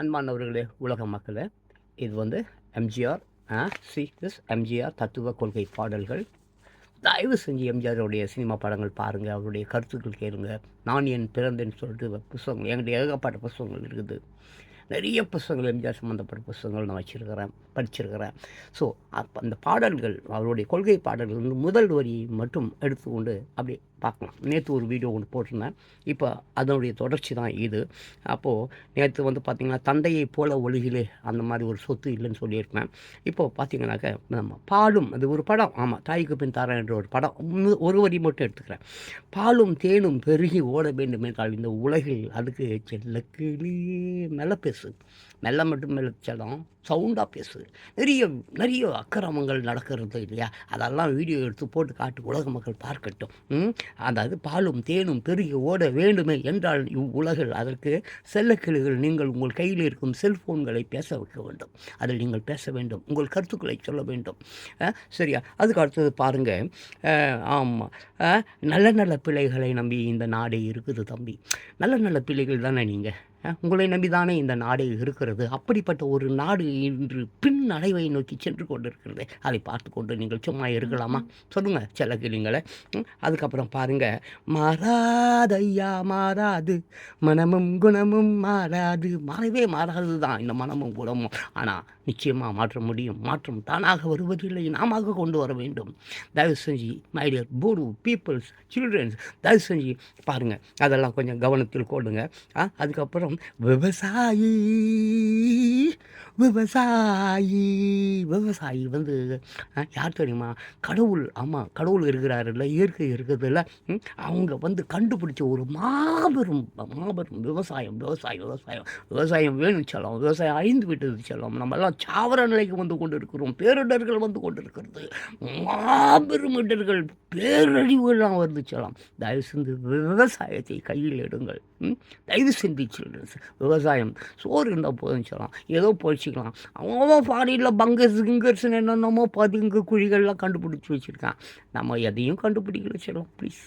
அன்பானவர்களே, உலக மக்களே, இது வந்து எம்ஜிஆர் திஸ் எம்ஜிஆர் தத்துவ கொள்கை பாடல்கள். தயவு செஞ்சு எம்ஜிஆருடைய சினிமா படங்கள் பாருங்கள், அவருடைய கருத்துக்கள் கேளுங்க. நான் என் பிறந்தேன்னு சொல்லிட்டு புஸ்தகங்கள் என்கிட்ட ஏகப்பட்ட புஸ்தகங்கள் இருக்குது. நிறைய புஸ்தகங்கள் எம்ஜிஆர் சம்மந்தப்பட்ட புஸ்தகங்கள் நான் வச்சுருக்கிறேன், படிச்சிருக்கிறேன். ஸோ அப்போ அந்த பாடல்கள், அவருடைய கொள்கை பாடல்கள் வந்து முதல் வரி மட்டும் எடுத்துக்கொண்டு அப்படி பார்க்கலாம். நேற்று ஒரு வீடியோ ஒன்று போட்டிருந்தேன். இப்போ அதனுடைய தொடர்ச்சி தான் இது. அப்போது நேற்று வந்து பார்த்திங்கன்னா, தந்தையை போல ஒழுகிலே அந்த மாதிரி ஒரு சொத்து இல்லைன்னு சொல்லியிருப்பேன். இப்போது பார்த்திங்கனாக்க நம்ம பாலும், அது ஒரு படம், ஆமாம், தாய்க்கு பின் தாரா என்ற ஒரு படம். ஒரு வரி மட்டும் எடுத்துக்கிறேன். பாலும் தேனும் பெருகி ஓட வேண்டும் என்றால் இந்த உலகில் அதுக்கு செல்லக்கிளி நல்ல பேசு, மெல்ல மட்டும் மெல்ல செல்லம், சவுண்டாக பேசு. நிறைய அக்கிரமங்கள் நடக்கிறது இல்லையா, அதெல்லாம் வீடியோ எடுத்து போட்டு காட்டு, உலக மக்கள் பார்க்கட்டும். அதாவது பாலும் தேனும் பெருகி ஓட வேண்டுமே என்றால் இவ்வுலகில் அதற்கு செல்லக்கிளிகள் நீங்கள் உங்கள் கையில் இருக்கும் செல்ஃபோன்களை பேச வைக்க வேண்டும். அதில் நீங்கள் பேச வேண்டும், உங்கள் கருத்துக்களை சொல்ல வேண்டும். சரியா? அதுக்கு அடுத்தது பாருங்கள். ஆமாம், நல்ல நல்ல பிள்ளைகளை நம்பி இந்த நாடே இருக்குது தம்பி. நல்ல நல்ல பிள்ளைகள் தானே நீங்கள், உங்களை நம்பி தானே இந்த நாடு இருக்கிறது. அப்படிப்பட்ட ஒரு நாடு இன்று பின் அடைவை நோக்கி சென்று கொண்டிருக்கிறது. அதை பார்த்து கொண்டு நீங்கள் சும்மா இருக்கலாமா? சொல்லுங்கள் செல்லக்கிளிங்களை. அதுக்கப்புறம் பாருங்கள், மாறாதையா மாறாது, மனமும் குணமும் மாறாது. மாறவே மாறாது தான் இந்த மனமும் குணமும். ஆனால் நிச்சயமாக மாற்ற முடியும். மாற்றம் தானாக வருவதில்லை, நாம கொண்டு வர வேண்டும். தயவு செஞ்சு மை டியர் போடு பீப்புள்ஸ், சில்ட்ரன்ஸ், தயவு செஞ்சு பாருங்கள், அதெல்லாம் கொஞ்சம் கவனத்தில் கொள்ளுங்க. அதுக்கப்புறம் விவசாயி விவசாயி விவசாயி வந்து யார் தெரியுமா? கடவுள். ஆமாம், கடவுள் இருக்கிறாருல்ல, இயற்கை இருக்குதுல்ல, அவங்க வந்து கண்டுபிடிச்ச ஒரு மாபெரும் மாபெரும் விவசாயம். விவசாயம் விவசாயம் விவசாயம் வேணும் செல்லம். விவசாயம் அழிந்து விட்டது செல்லம். நம்மெல்லாம் சாவர நிலைக்கு வந்து கொண்டு இருக்கிறோம். பேரிடர்கள் வந்து கொண்டு இருக்கிறது. மாபெரும் இடர்கள், பேரழிவுகள்லாம் வருது செல்லம். தயவு செஞ்சு விவசாயத்தை கையில் எடுங்கள். தயவு செஞ்சு சில்ட்ரன்ஸ். விவசாயம், சோறு இருந்தால் போதும் சொல்லலாம், ஏதோ பொழிச்சிக்கலாம். அவன் ஃபாரினில் பங்கர்ஸ் கிங்கர்ஸ்ன்னு என்னென்னமோ பதுங்கு குழிகள்லாம் கண்டுபிடிச்சி வச்சுருக்கான். நம்ம எதையும் கண்டுபிடிக்கல சொல்லலாம். ப்ளீஸ்.